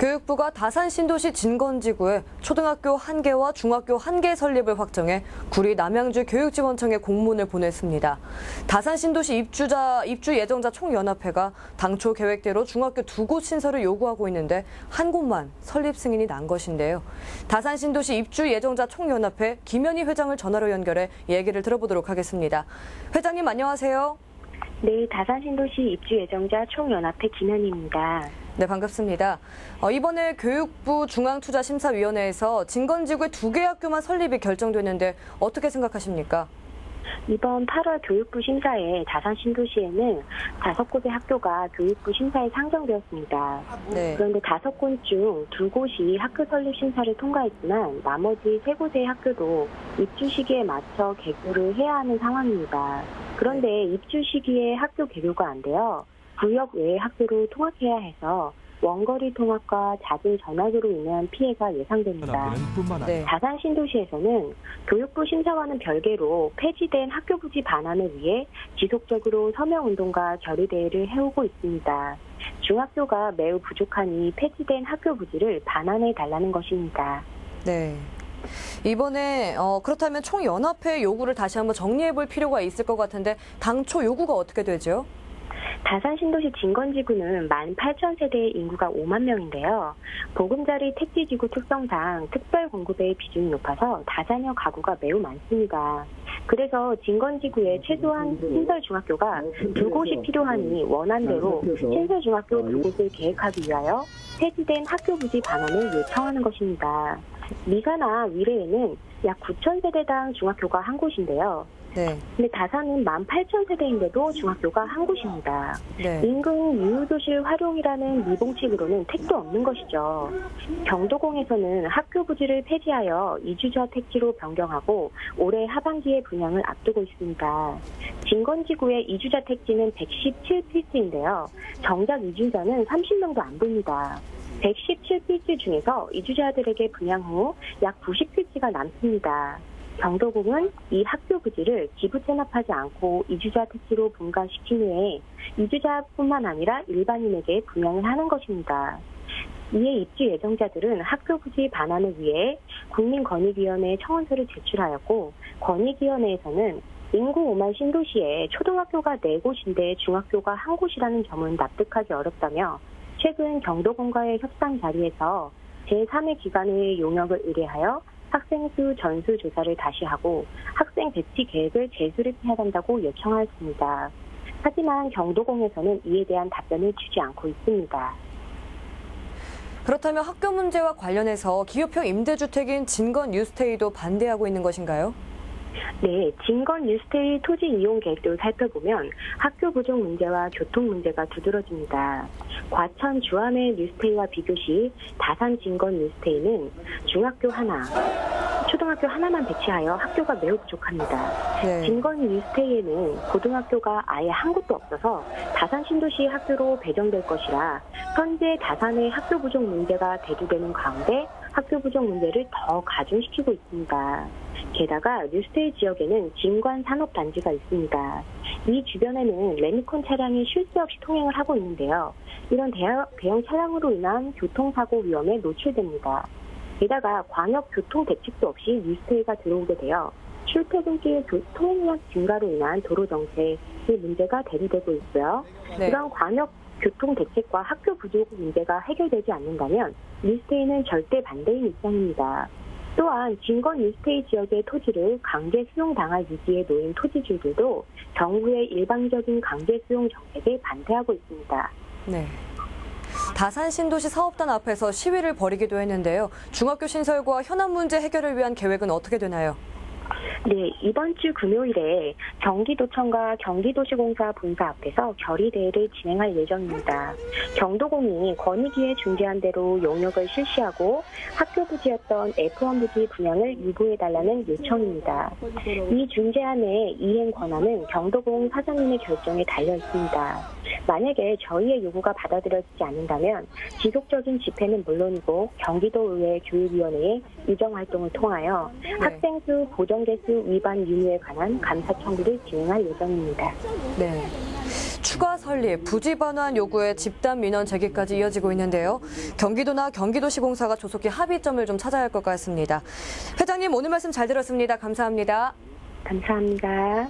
교육부가 다산 신도시 진건지구에 초등학교 1개와 중학교 1개 설립을 확정해 구리 남양주 교육지원청에 공문을 보냈습니다. 다산 신도시 입주 예정자 총연합회가 당초 계획대로 중학교 2곳 신설을 요구하고 있는데 한 곳만 설립 승인이 난 것인데요. 다산 신도시 입주 예정자 총연합회 김현희 회장을 전화로 연결해 얘기를 들어보도록 하겠습니다. 회장님 안녕하세요. 네, 다산 신도시 입주 예정자 총연합회 김현희입니다. 네, 반갑습니다. 이번에 교육부 중앙투자심사위원회에서 진건지구에 2개 학교만 설립이 결정됐는데 어떻게 생각하십니까? 이번 8월 교육부 심사에 다산 신도시에는 5곳의 학교가 교육부 심사에 상정되었습니다. 네. 그런데 5곳 중 2곳이 학교 설립 심사를 통과했지만 나머지 3곳의 학교도 입주 시기에 맞춰 개교를 해야 하는 상황입니다. 그런데 입주 시기에 학교 개교가 안 되어 구역 외의 학교로 통합해야 해서 원거리 통합과 잦은 전학으로 인한 피해가 예상됩니다. 네. 다산 신도시에서는 교육부 심사와는 별개로 폐지된 학교 부지 반환을 위해 지속적으로 서명운동과 결의대회를 해오고 있습니다. 중학교가 매우 부족하니 폐지된 학교 부지를 반환해달라는 것입니다. 네. 이번에 그렇다면 총연합회 요구를 다시 한번 정리해볼 필요가 있을 것 같은데 당초 요구가 어떻게 되죠? 다산 신도시 진건지구는 18,000세대의 인구가 5만 명인데요. 보금자리 택지지구 특성상 특별 공급의 비중이 높아서 다자녀 가구가 매우 많습니다. 그래서 진건지구에 최소한 신설 중학교가 2곳이 필요하니 원안대로 신설 중학교 2곳을 계획하기 위하여 폐지된 학교 부지 반환을 요청하는 것입니다. 미가나 위례에는 약 9,000세대당 중학교가 한 곳인데요. 네. 근데 다산은 18,000세대인데도 중학교가 한 곳입니다. 네. 인근 유휴도실 활용이라는 미봉책으로는 택도 없는 것이죠. 경도공에서는 학교 부지를 폐지하여 이주자 택지로 변경하고 올해 하반기에 분양을 앞두고 있습니다. 진건지구의 이주자 택지는 117필지인데요. 정작 이주자는 30명도 안 됩니다. 117필지 중에서 이주자들에게 분양 후 약 90필지가 남습니다. 경도공은 이 학교 부지를 기부 체납하지 않고 이주자 택지로 분가시킨 후에 이주자뿐만 아니라 일반인에게 분양을 하는 것입니다. 이에 입주 예정자들은 학교 부지 반환을 위해 국민권익위원회에 청원서를 제출하였고 권익위원회에서는 인구 5만 신도시에 초등학교가 4곳인데 중학교가 1곳이라는 점은 납득하기 어렵다며 최근 경도공과의 협상 자리에서 제3의 기관의 용역을 의뢰하여 학생 수 전수 조사를 다시 하고 학생 배치 계획을 재수립해야 한다고 요청하였습니다. 하지만 경도공에서는 이에 대한 답변을 주지 않고 있습니다. 그렇다면 학교 문제와 관련해서 기업형 임대주택인 진건 뉴스테이도 반대하고 있는 것인가요? 네, 진건 뉴스테이 토지 이용 계획도 살펴보면 학교 부족 문제와 교통 문제가 두드러집니다. 과천 주암의 뉴스테이와 비교시 다산 진건 뉴스테이는 중학교 하나, 초등학교 하나만 배치하여 학교가 매우 부족합니다. 네. 진건 뉴스테이에는 고등학교가 아예 한 곳도 없어서 다산 신도시 학교로 배정될 것이라 현재 다산의 학교 부족 문제가 대두되는 가운데 학교 부족 문제를 더 가중시키고 있습니다. 게다가 뉴스테이 지역에는 진관 산업단지가 있습니다. 이 주변에는 레미콘 차량이 쉴 새 없이 통행을 하고 있는데요. 이런 대형 차량으로 인한 교통사고 위험에 노출됩니다. 게다가 광역 교통 대책도 없이 뉴스테이가 들어오게 되어 출퇴근길 통행량 증가로 인한 도로 정체의 문제가 대두되고 있고요. 네. 이런 광역 교통 대책과 학교 부족 문제가 해결되지 않는다면 뉴스테이는 절대 반대인 입장입니다. 또한 진건 뉴스테이 지역의 토지를 강제 수용당할 위기에 놓인 토지주들도 정부의 일방적인 강제 수용 정책에 반대하고 있습니다. 네. 다산 신도시 사업단 앞에서 시위를 벌이기도 했는데요. 중학교 신설과 현안 문제 해결을 위한 계획은 어떻게 되나요? 네, 이번 주 금요일에 경기도청과 경기도시공사 본사 앞에서 결의대회를 진행할 예정입니다. 경도공이 권익위에 중재한 대로 용역을 실시하고 학교 부지였던 F1 부지 분양을 유보해달라는 요청입니다. 이 중재안의 이행 권한은 경도공 사장님의 결정에 달려 있습니다. 만약에 저희의 요구가 받아들여지지 않는다면 지속적인 집회는 물론이고 경기도의회 교육위원회의 유정활동을 통하여 학생 수 보정개수 위반 유무에 관한 감사 청구를 진행할 예정입니다. 네. 추가 설립, 부지 반환 요구에 집단 민원 제기까지 이어지고 있는데요. 경기도나 경기도시공사가 조속히 합의점을 좀 찾아야 할 것 같습니다. 회장님, 오늘 말씀 잘 들었습니다. 감사합니다. 감사합니다.